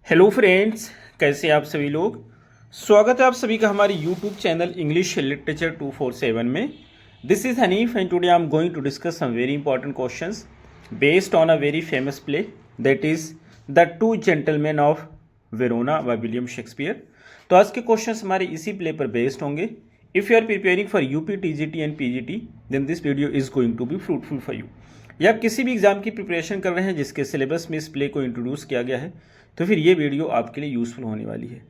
Hello friends, कैसे आप सभी लोग। स्वागत है आप सभी का हमारे यूट्यूब चैनल इंग्लिश लिटरेचर 247 में। This is Hanif and today I am going to discuss some very important questions based on a very famous play that is the two gentlemen of Verona by William Shakespeare. तो आज के questions हमारे इसी play पर based होंगे। If you are preparing for UP, TGT and PGT then this video is going to be fruitful for you. या आप किसी भी एग्जाम की प्रिपरेशन कर रहे हैं जिसके सिलेबस में इस प्ले को इंट्रोड्यूस किया गया है तो फिर ये वीडियो आपके लिए यूज़फुल होने वाली है।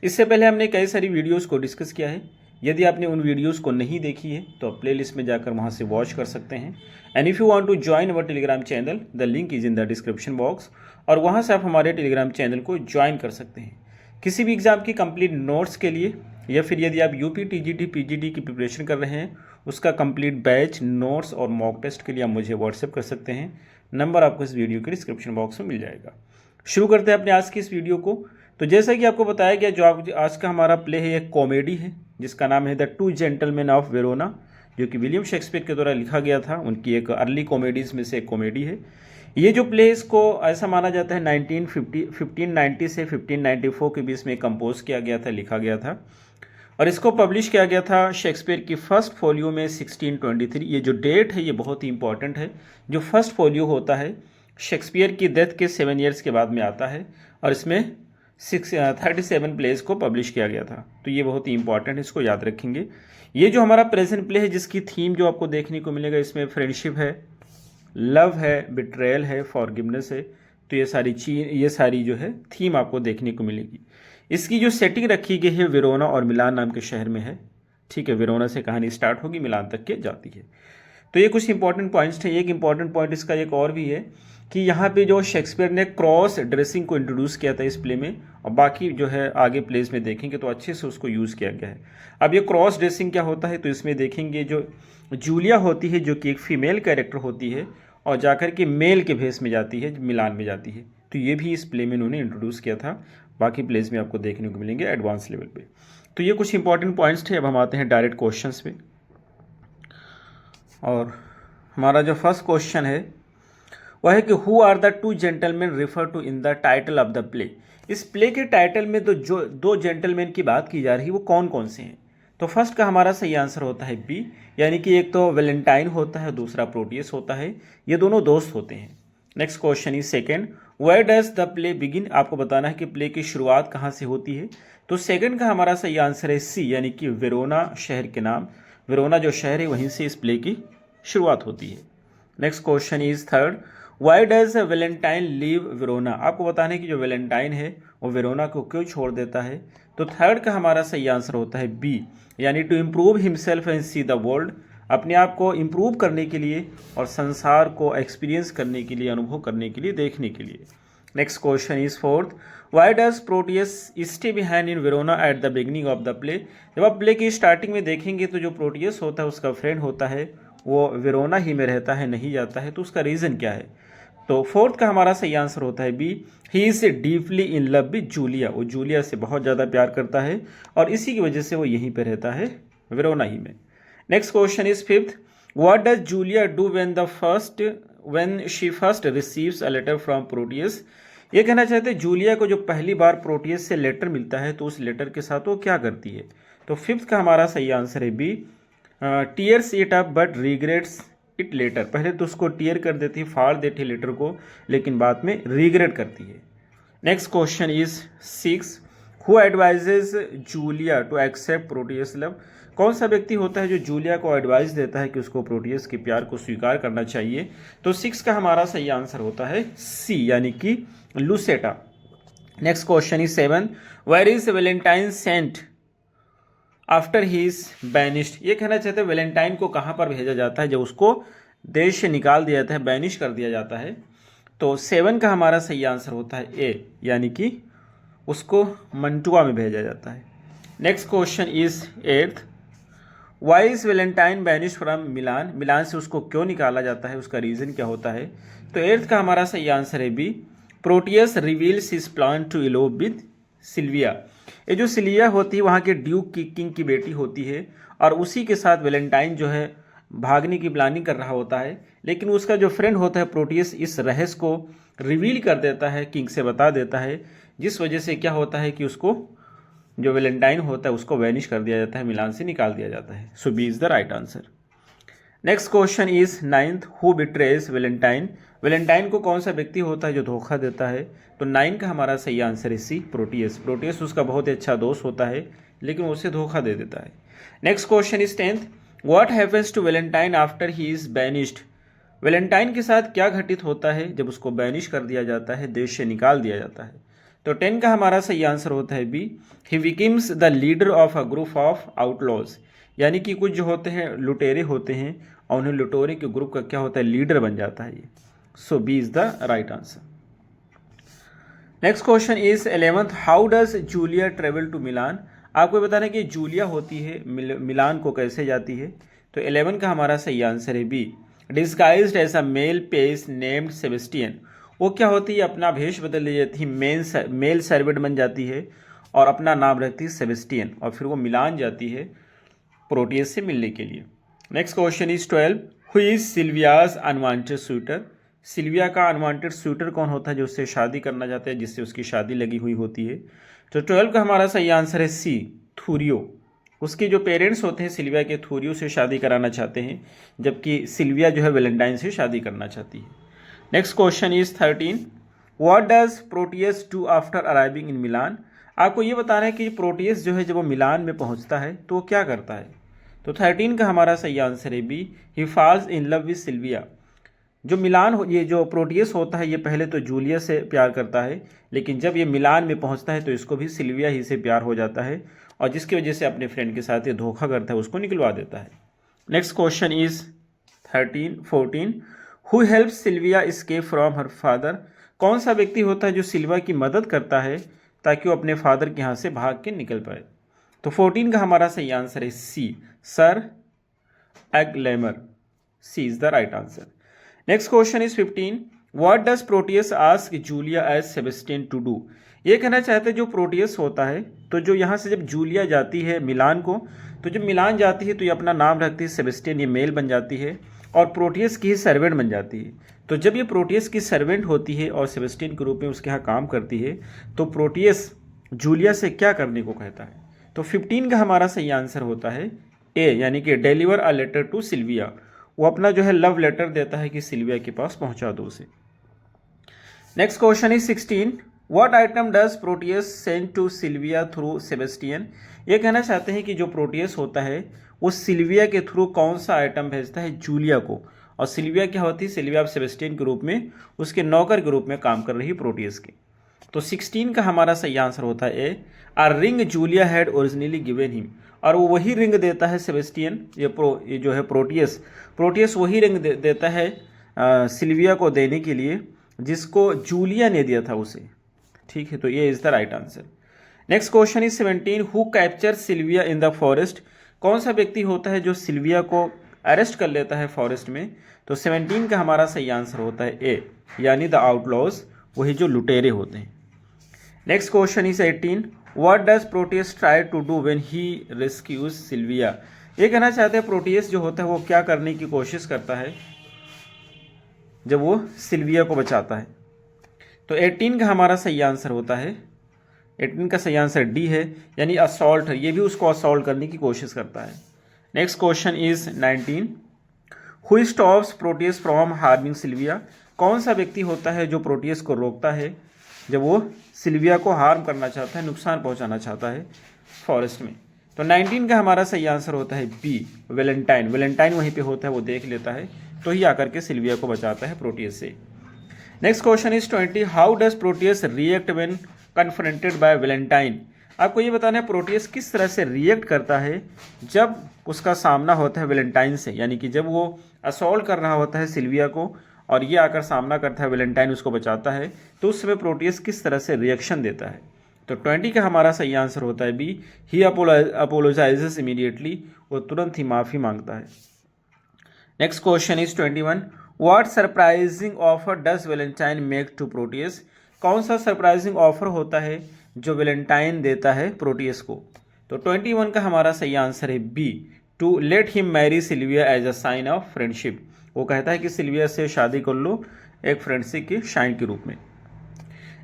इससे पहले हमने कई सारी वीडियोस को डिस्कस किया है। यदि आपने उन वीडियोस को नहीं देखी है तो आप प्लेलिस्ट में जाकर वहाँ से वॉच कर सकते हैं। And if you want to join our Telegram channel the link is in the description box, और वहाँ से आप हमारे टेलीग्राम चैनल को ज्वाइन कर सकते हैं। किसी भी एग्ज़ाम की कंप्लीट नोट्स के लिए या फिर यदि आप यूपी, टीजीटी, पीजीटी की प्रिपरेशन कर रहे हैं उसका कंप्लीट बैच, नोट्स और मॉक टेस्ट के लिए आप मुझे व्हाट्सएप कर सकते हैं। नंबर आपको इस वीडियो के डिस्क्रिप्शन बॉक्स में मिल जाएगा। शुरू करते हैं अपने आज की इस वीडियो को। तो जैसा कि आपको बताया गया, जो आज का हमारा प्ले है एक कॉमेडी है जिसका नाम है the two gentlemen of Verona, जो कि विलियम शेक्सपियर के द्वारा लिखा गया था। उनकी एक अर्ली कॉमेडीज़ में से एक कॉमेडी है। ये जो प्ले है इसको ऐसा माना जाता है 1590 से 1594 के बीच में कंपोज किया गया था, लिखा गया था, और इसको पब्लिश किया गया था शेक्सपियर की फर्स्ट फोलियो में 1623। ये जो डेट है ये बहुत ही इंपॉर्टेंट है। जो फर्स्ट फोलियो होता है शेक्सपियर की डेथ के 7 ईयर्स के बाद में आता है, और इसमें 37 प्लेज को पब्लिश किया गया था। तो ये बहुत ही इंपॉर्टेंट है, इसको याद रखेंगे। ये जो हमारा प्रेजेंट प्ले है जिसकी थीम जो आपको देखने को मिलेगा, इसमें फ्रेंडशिप है, लव है, बिट्रेयल है, फॉरगिवनेस है। तो ये सारी जो है थीम आपको देखने को मिलेगी। इसकी जो सेटिंग रखी गई है वेरोना और मिलान नाम के शहर में है। ठीक है, वेरोना से कहानी स्टार्ट होगी, मिलान तक के जाती है। तो ये कुछ इंपॉर्टेंट पॉइंट्स थे। एक इंपॉर्टेंट पॉइंट इसका एक और भी है कि यहाँ पे जो शेक्सपियर ने क्रॉस ड्रेसिंग को इंट्रोड्यूस किया था इस प्ले में, और बाकी जो है आगे प्लेस में देखेंगे तो अच्छे से उसको यूज़ किया गया है। अब ये क्रॉस ड्रेसिंग क्या होता है, तो इसमें देखेंगे जो जूलिया होती है जो कि एक फीमेल कैरेक्टर होती है और जाकर के मेल के भेस में जाती है, मिलान में जाती है। तो ये भी इस प्ले में उन्होंने इंट्रोड्यूस किया था। बाकी प्लेस में आपको देखने को मिलेंगे एडवांस लेवल पे। तो ये कुछ इंपॉर्टेंट पॉइंट्स थे। अब हम आते हैं डायरेक्ट क्वेश्चंस पे, और हमारा जो फर्स्ट क्वेश्चन है वह है कि who are the two gentlemen refer to in the title of the play. इस प्ले के टाइटल में तो जो दो जेंटलमैन की बात की जा रही है वो कौन कौन से हैं। तो फर्स्ट का हमारा सही आंसर होता है बी, यानी कि एक तो वैलेंटाइन होता है, दूसरा प्रोटियस होता है। ये दोनों दोस्त होते हैं। Next question is second, where does the play begin. आपको बताना है कि प्ले की शुरुआत कहाँ से होती है। तो सेकंड का हमारा सही आंसर है सी, यानी कि वेरोना शहर के नाम, वेरोना जो शहर है वहीं से इस प्ले की शुरुआत होती है। Next question is third, why does Valentine leave Verona. आपको बताना है कि जो वैलेंटाइन है वो वेरोना को क्यों छोड़ देता है। तो थर्ड का हमारा सही आंसर होता है बी, यानी to improve himself and see the world. अपने आप को इम्प्रूव करने के लिए और संसार को एक्सपीरियंस करने के लिए, अनुभव करने के लिए, देखने के लिए। Next question is fourth, why does Proteus stay behind in Verona at the beginning of the play. जब आप प्ले की स्टार्टिंग में देखेंगे तो जो प्रोटियस होता है उसका फ्रेंड होता है वो वेरोना ही में रहता है, नहीं जाता है। तो उसका रीज़न क्या है। तो फोर्थ का हमारा सही आंसर होता है B, he is deeply in love with Julia. वो जूलिया से बहुत ज़्यादा प्यार करता है और इसी की वजह से वो यहीं पे रहता है, वेरोना ही में। Next question is fifth, what does Julia do when she first receives a letter from Proteus. ये कहना चाहते हैं जूलिया को जो पहली बार प्रोटियस से लेटर मिलता है तो उस लेटर के साथ वो क्या करती है। तो फिफ्थ का हमारा सही आंसर है B, tears it up but regrets it later. पहले तो उसको टीयर कर देती, फाड़ देती लेटर को, लेकिन बाद में रिग्रेट करती है। Next question is six, who advises Julia to accept Proteus love. कौन सा व्यक्ति होता है जो जूलिया को एडवाइस देता है कि उसको प्रोटियस के प्यार को स्वीकार करना चाहिए। तो सिक्स का हमारा सही आंसर होता है सी, यानी कि Lucetta. Next question is seven, where is Valentine sent after he is banished. ये कहना चाहते हैं वैलेंटाइन को कहाँ पर भेजा जाता है जब उसको देश से निकाल दिया जाता है, बैनिश कर दिया जाता है। तो 7 का हमारा सही आंसर होता है ए, यानी कि उसको मंटुआ में भेजा जाता है। Next question is eighth, why is Valentine banish from Milan. Milan से उसको क्यों निकाला जाता है, उसका रीज़न क्या होता है। तो एट्थ का हमारा सही आंसर है B, Proteus reveals his plan to elope with Silvia. ये जो सिल्विया होती है वहाँ के ड्यूक की किंग की बेटी होती है, और उसी के साथ वैलेंटाइन जो है भागने की प्लानिंग कर रहा होता है। लेकिन उसका जो फ्रेंड होता है प्रोटियस इस रहस्य को रिवील कर देता है, किंग से बता देता है जिस वजह से क्या होता है कि उसको जो वैलेंटाइन होता है उसको वैनिश कर दिया जाता है, मिलान से निकाल दिया जाता है। So B is the right answer. Next question is 9th, who betrays Valentine. Valentine को कौन सा व्यक्ति होता है जो धोखा देता है? तो 9 का हमारा सही आंसर है सी, प्रोटियस। प्रोटियस उसका बहुत ही अच्छा दोस्त होता है लेकिन उसे धोखा दे देता है। Next question is 10th, what happens to Valentine after he is banished. Valentine के साथ क्या घटित होता है जब उसको बैनिश कर दिया जाता है, देश से निकाल दिया जाता है? तो 10 का हमारा सही आंसर होता है B, he becomes the leader of a group of outlaws. यानी कि कुछ जो होते हैं लुटेरे होते हैं और उन्हें लुटेरे के ग्रुप का क्या होता है, लीडर बन जाता है ये। So B is the right answer. Next question is 11th, how does Julia travel to Milan. आपको बताना है कि जूलिया होती है मिलान को कैसे जाती है। तो 11 का हमारा सही आंसर है B, disguised as a male page named Sebastian. वो क्या होती है, अपना भेष बदल ले जाती है, मेल सर्वेंट बन जाती है और अपना नाम रखती है सेबेस्टियन, और फिर वो मिलान जाती है प्रोटियस से मिलने के लिए। Next question is 12, who is Silvia's unwanted suitor. Silvia का अनवांटेड स्वीटर कौन होता है जो उससे शादी करना चाहता है, जिससे उसकी शादी लगी हुई होती है? तो 12 का हमारा सही आंसर है सी, थूरियो। उसके जो पेरेंट्स होते हैं सिल्विया के, थूरियो से शादी कराना चाहते हैं, जबकि सिल्विया जो है वैलेंटाइन से शादी करना चाहती है। Next question is 13, what does Proteus do after arriving in Milan. आपको ये बताना है कि प्रोटियस जो है जब वो मिलान में पहुंचता है तो वो क्या करता है। तो 13 का हमारा सही आंसर है B, he falls in love with Silvia. जो ये जो प्रोटियस होता है ये पहले तो जूलिया से प्यार करता है, लेकिन जब ये मिलान में पहुंचता है तो इसको भी सिल्विया ही से प्यार हो जाता है, और जिसकी वजह से अपने फ्रेंड के साथ ये धोखा करता है, उसको निकलवा देता है। Next question is 14, who help Silvia escape from her father. कौन सा व्यक्ति होता है जो सिल्विया की मदद करता है ताकि वो अपने फादर के यहाँ से भाग के निकल पाए? तो 14 का हमारा सही आंसर है C, Sir Eglamour. C is the right answer. Next question is 15, what does Proteus ask Julia as Sebastian to do. ये कहना चाहते हैं जो प्रोटियस होता है, तो जो यहाँ से जब जूलिया जाती है मिलान को, तो जब मिलान जाती है तो ये अपना नाम रखती है सेबेस्टियन, ये मेल बन जाती है और प्रोटियस की ही सर्वेंट बन जाती है। तो जब ये प्रोटियस की सर्वेंट होती है और सेबेस्टियन के रूप में उसके यहाँ काम करती है, तो प्रोटियस जूलिया से क्या करने को कहता है? तो 15 का हमारा सही आंसर होता है ए, यानी कि deliver a letter to Silvia. वो अपना जो है लव लेटर देता है कि सिल्विया के पास पहुंचा दो उसे। Next question is 16, what item does Proteus send to Silvia through Sebastian. ये कहना चाहते हैं कि जो प्रोटियस होता है वो सिल्विया के थ्रू कौन सा आइटम भेजता है जूलिया को, और सिल्विया क्या होती है, सिल्विया सेबेस्टियन के रूप में उसके नौकर के रूप में काम कर रही है प्रोटियस के। तो 16 का हमारा सही आंसर होता है A, a ring Julia had originally given him. और वो वही रिंग देता है सेबेस्टियन, ये जो है प्रोटियस वही रिंग देता है सिल्विया को देने के लिए जिसको जूलिया ने दिया था उसे। ठीक है, तो ये is the right answer. Next question is 17, who capture Silvia in the forest. कौन सा व्यक्ति होता है जो सिल्विया को अरेस्ट कर लेता है फॉरेस्ट में? तो 17 का हमारा सही आंसर होता है ए, यानी द आउटलॉज, वही जो लुटेरे होते हैं। Next question is 18, what does Proteus try to do when he rescues Silvia. ये कहना चाहते हैं प्रोटियस जो होता है वो क्या करने की कोशिश करता है जब वो सिल्विया को बचाता है। तो 18 का हमारा सही आंसर होता है, 18 का सही आंसर डी है, यानी असॉल्ट। ये भी उसको असॉल्ट करने की कोशिश करता है। Next question is 19, who stops Proteus from harming Silvia. कौन सा व्यक्ति होता है जो प्रोटियस को रोकता है जब वो सिल्विया को हार्म करना चाहता है, नुकसान पहुंचाना चाहता है फॉरेस्ट में? तो 19 का हमारा सही आंसर होता है बी, वैलेंटाइन। वैलेंटाइन वहीं पे होता है, वो देख लेता है तो ही आकर के सिल्विया को बचाता है प्रोटियस से। Next question is 20, how does Proteus react when confronted by Valentine. आपको ये बताना है प्रोटियस किस तरह से रिएक्ट करता है जब उसका सामना होता है वैलेंटाइन से, यानी कि जब वो असॉल्ट कर रहा होता है सिल्विया को और ये आकर सामना करता है, वैलेंटाइन उसको बचाता है, तो उस समय प्रोटियस किस तरह से रिएक्शन देता है? तो 20 का हमारा सही आंसर होता है बी, ही अपोलोजाइजेस इमीडिएटली। वो तुरंत ही माफ़ी मांगता है। Next question is 21, what surprising offer does Valentine make to Proteus. कौन सा सरप्राइजिंग ऑफर होता है जो वैलेंटाइन देता है प्रोटियस को? तो 21 का हमारा सही आंसर है B, to let him marry Silvia as a sign of friendship. वो कहता है कि सिल्विया से शादी कर लो एक फ्रेंडशिप के साइन के रूप में।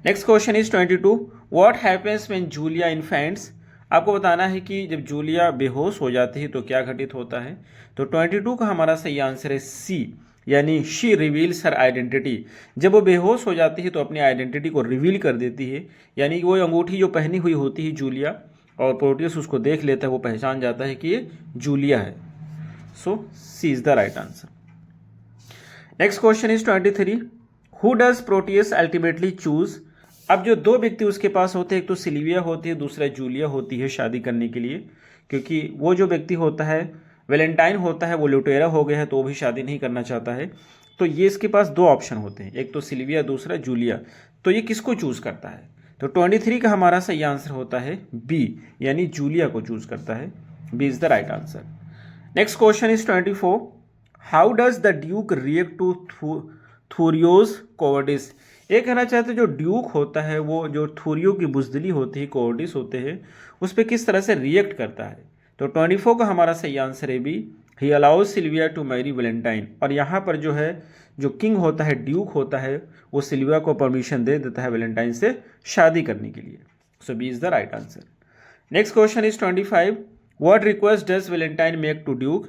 Next question is 22, what happens when Julia इन फेंट्स, आपको बताना है कि जब जूलिया बेहोश हो जाती है तो क्या घटित होता है। तो 22 का हमारा सही आंसर है सी, यानी शी रिवील्स हर आइडेंटिटी। जब वो बेहोश हो जाती है तो अपनी आइडेंटिटी को रिवील कर देती है, यानी वो अंगूठी जो पहनी हुई होती है जूलिया, और प्रोटियस उसको देख लेता है, वो पहचान जाता है कि ये जूलिया है। So C is the right answer. Next question is 23, who does Proteus ultimately choose. अब जो दो व्यक्ति उसके पास होते हैं, एक तो सिल्विया होती है, दूसरा जूलिया होती है शादी करने के लिए, क्योंकि वो जो व्यक्ति होता है वैलेंटाइन होता है, वो लुटेरा हो गया है तो वो भी शादी नहीं करना चाहता है। तो ये इसके पास दो ऑप्शन होते हैं, एक तो सिल्विया, दूसरा जूलिया। तो ये किसको चूज करता है? तो 23 का हमारा सही आंसर होता है बी, यानी जूलिया को चूज करता है। B is the right answer. Next question is 24, how does the duke react to Thurio's cowardice. ये कहना चाहते जो ड्यूक होता है, वो जो थूरियो की बुजदिली होती है, कोवर्डिस होते हैं, उस पर किस तरह से रिएक्ट करता है। तो 24 का हमारा सही आंसर है B, he allows Silvia to marry Valentine. और यहाँ पर जो है, जो किंग होता है, ड्यूक होता है, वो सिल्विया को परमिशन दे देता है वैलेंटाइन से शादी करने के लिए। So B is the right answer. Next question is 25, what request does Valentine make to duke.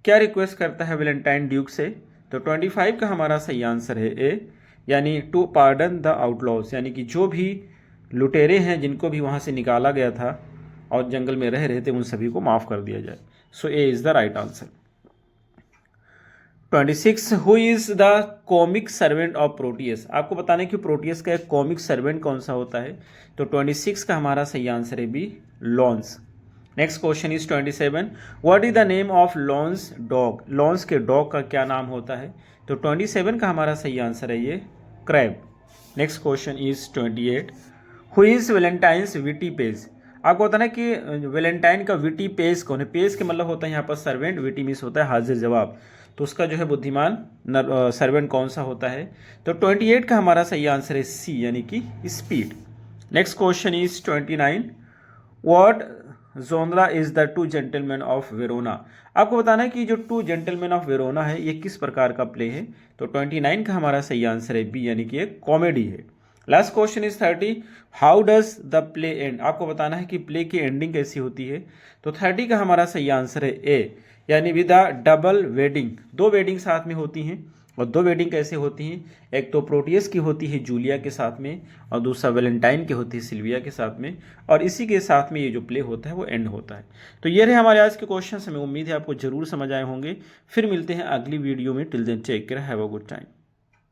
क्या रिक्वेस्ट करता है वैलेंटाइन ड्यूक से। तो 25 का हमारा सही आंसर है ए, यानी टू पार्डन द आउटलॉज, यानी कि जो भी लुटेरे हैं जिनको भी वहाँ से निकाला गया था और जंगल में रह रहे थे, उन सभी को माफ़ कर दिया जाए। So A is the right answer. 26, who is the comic servant of Proteus. आपको बताने कि प्रोटियस का एक कॉमिक सर्वेंट कौन सा होता है। तो 26 का हमारा सही आंसर है B, Launce. Next question is 27, what is the name of Launce's dog. Launce के डॉग का क्या नाम होता है। तो 27 का हमारा सही आंसर है ये, crab. Next question is 28, who is Valentine's witty page. आपको बताना है कि वैलेंटाइन का विटी पेज कौन है। पेज के मतलब होता है यहाँ पर सर्वेंट, विटी मीन्स होता है हाजिर जवाब। तो उसका जो है बुद्धिमान सर्वेंट कौन सा होता है। तो 28 का हमारा सही आंसर है सी, यानी कि speed. Next question is 29, what जोनरा is the two gentlemen of Verona. आपको बताना है कि जो टू जेंटलमैन ऑफ वेरोना है, ये किस प्रकार का प्ले है। तो 29 का हमारा सही आंसर है बी, यानी कि एक कॉमेडी है। Last question is 30, how does the play and. आपको बताना है कि प्ले की एंडिंग कैसी होती है। तो 30 का हमारा सही आंसर है ए, यानी विद अ डबल वेडिंग। दो वेडिंग साथ में होती हैं, और दो वेडिंग कैसे होती हैं, एक तो प्रोटियस की होती है जूलिया के साथ में, और दूसरा वैलेंटाइन की होती है सिल्विया के साथ में, और इसी के साथ में ये जो प्ले होता है वो एंड होता है। तो ये रहे हमारे आज के क्वेश्चन। हमें उम्मीद है आपको जरूर समझ आए होंगे। फिर मिलते हैं अगली वीडियो में। Till then take care, have a good time.